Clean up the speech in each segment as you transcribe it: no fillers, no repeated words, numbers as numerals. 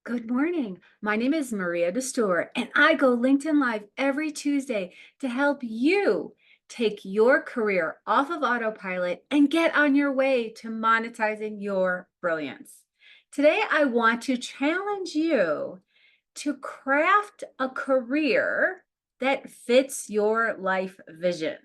Good morning. My name is Maria DeStour, and I go LinkedIn Live every Tuesday to help you take your career off of autopilot and get on your way to monetizing your brilliance. Today, I want to challenge you to craft a career that fits your life vision.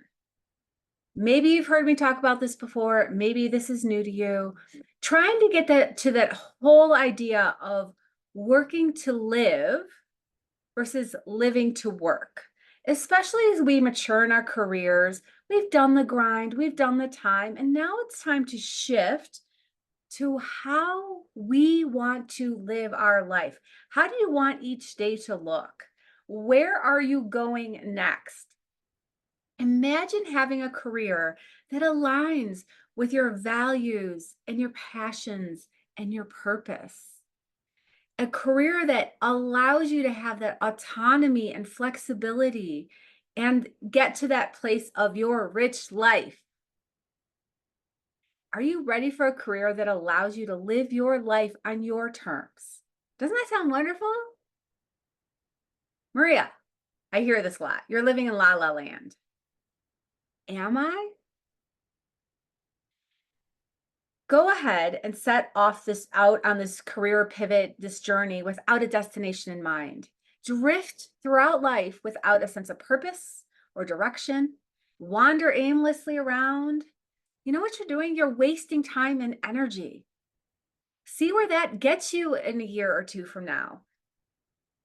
Maybe you've heard me talk about this before. Maybe this is new to you. Trying to get that whole idea of working to live versus living to work. Especially as we mature in our careers, we've done the grind, we've done the time, and now it's time to shift to how we want to live our life. How do you want each day to look? Where are you going next? Imagine having a career that aligns with your values and your passions and your purpose. A career that allows you to have that autonomy and flexibility and get to that place of your rich life. Are you ready for a career that allows you to live your life on your terms? Doesn't that sound wonderful? Maria, I hear this a lot. You're living in La La Land. Am I? Go ahead and set off this out on this career pivot, this journey without a destination in mind. Drift throughout life without a sense of purpose or direction. Wander aimlessly around. You know what you're doing? You're wasting time and energy. See where that gets you in a year or two from now.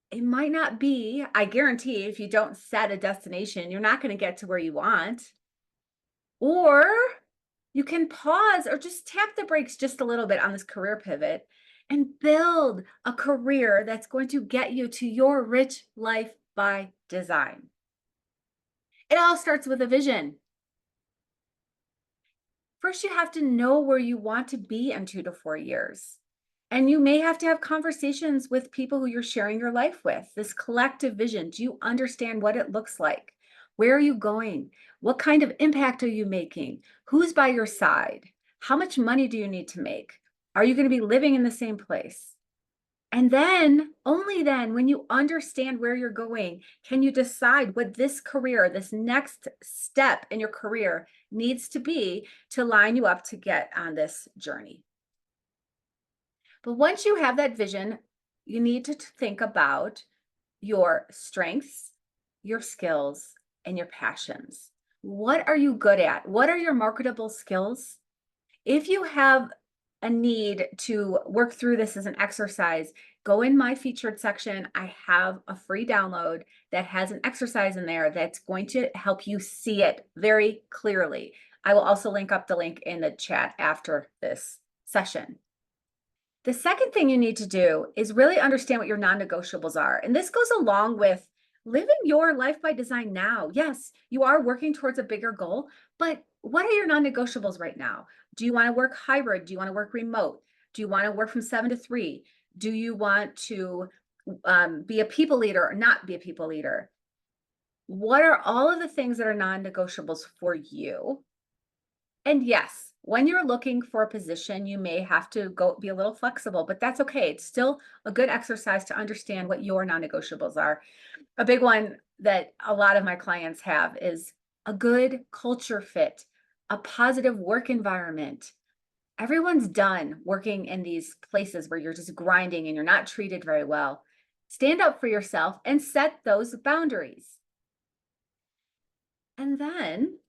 It might not be, I guarantee, if you don't set a destination, you're not going to get to where you want. Or you can pause or just tap the brakes just a little bit on this career pivot and build a career that's going to get you to your rich life by design. It all starts with a vision. First, you have to know where you want to be in 2 to 4 years. And you may have to have conversations with people who you're sharing your life with. This collective vision. Do you understand what it looks like? Where are you going? What kind of impact are you making? Who's by your side? How much money do you need to make? Are you going to be living in the same place? And then, only then, when you understand where you're going, can you decide what this career, this next step in your career needs to be to line you up to get on this journey. But once you have that vision, you need to think about your strengths, your skills, and your passions. What are you good at? What are your marketable skills? If you have a need to work through this as an exercise, go in my featured section. I have a free download that has an exercise in there that's going to help you see it very clearly. I will also link up the link in the chat after this session. The second thing you need to do is really understand what your non-negotiables are. And this goes along with living your life by design now. Yes, you are working towards a bigger goal, but what are your non-negotiables right now? Do you want to work hybrid? Do you want to work remote? Do you want to work from 7 to 3? Do you want to be a people leader or not be a people leader? What are all of the things that are non-negotiables for you? And yes, when you're looking for a position, you may have to go be a little flexible, but that's okay. It's still a good exercise to understand what your non-negotiables are. A big one that a lot of my clients have is a good culture fit, a positive work environment. Everyone's done working in these places where you're just grinding and you're not treated very well. Stand up for yourself and set those boundaries. And then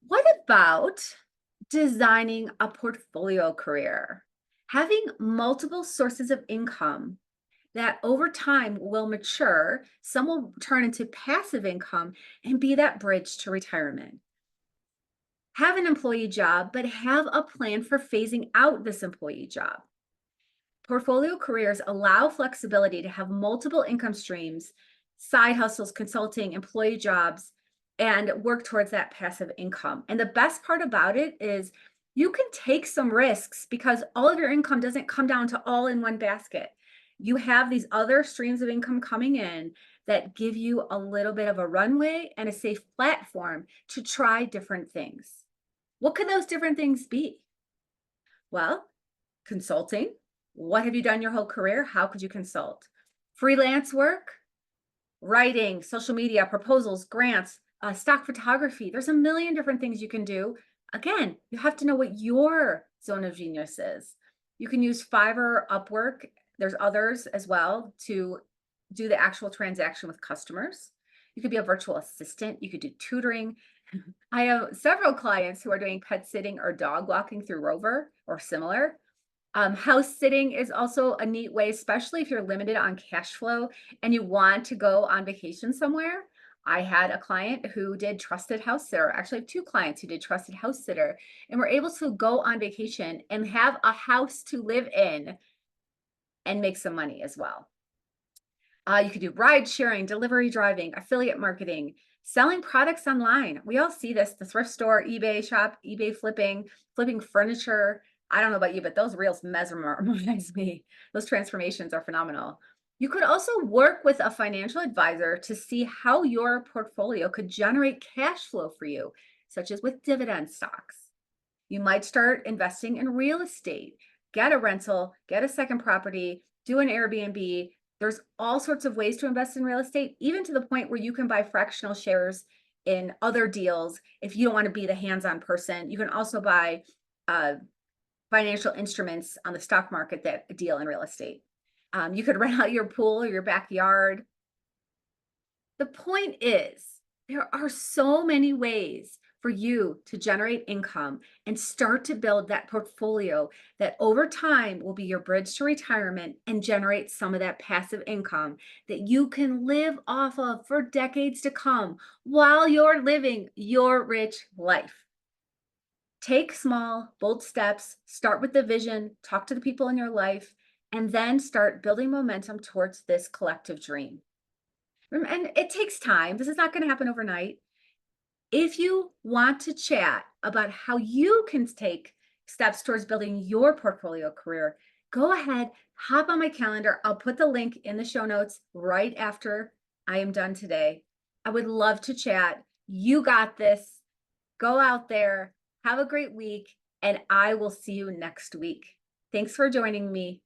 what about designing a portfolio career? Having multiple sources of income that over time will mature, some will turn into passive income and be that bridge to retirement. Have an employee job, but have a plan for phasing out this employee job. Portfolio careers allow flexibility to have multiple income streams, side hustles, consulting, employee jobs, and work towards that passive income. And the best part about it is you can take some risks because all of your income doesn't come down to all in one basket. You have these other streams of income coming in that give you a little bit of a runway and a safe platform to try different things. What could those different things be? Well, consulting, What have you done your whole career? How could you consult? Freelance work, writing, social media, proposals, grants, stock photography. There's a million different things you can do. Again, you have to know what your zone of genius is. You can use Fiverr, Upwork. There's others as well to do the actual transaction with customers. You could be a virtual assistant. You could do tutoring. I have several clients who are doing pet sitting or dog walking through Rover or similar. House sitting is also a neat way, especially if you're limited on cash flow and you want to go on vacation somewhere. I had a client who did trusted house sitter. Actually, I have two clients who did trusted house sitter and were able to go on vacation and have a house to live in and make some money as well. You could do ride sharing, delivery driving, affiliate marketing, selling products online. We all see this, the thrift store, eBay shop, eBay flipping, flipping furniture. I don't know about you, but those reels mesmerize me. Those transformations are phenomenal. You could also work with a financial advisor to see how your portfolio could generate cash flow for you, such as with dividend stocks. You might start investing in real estate, get a rental, get a second property, do an Airbnb. There's all sorts of ways to invest in real estate, even to the point where you can buy fractional shares in other deals. If you don't want to be the hands-on person, you can also buy uh, financial instruments on the stock market that deal in real estate. You could rent out your pool or your backyard. The point is, there are so many ways for you to generate income and start to build that portfolio that over time will be your bridge to retirement and generate some of that passive income that you can live off of for decades to come while you're living your rich life. Take small, bold steps, start with the vision, talk to the people in your life, and then start building momentum towards this collective dream. And it takes time. This is not going to happen overnight. If you want to chat about how you can take steps towards building your portfolio career, go ahead, hop on my calendar. I'll put the link in the show notes right after I am done today. I would love to chat. You got this. Go out there, have a great week, and I will see you next week. Thanks for joining me.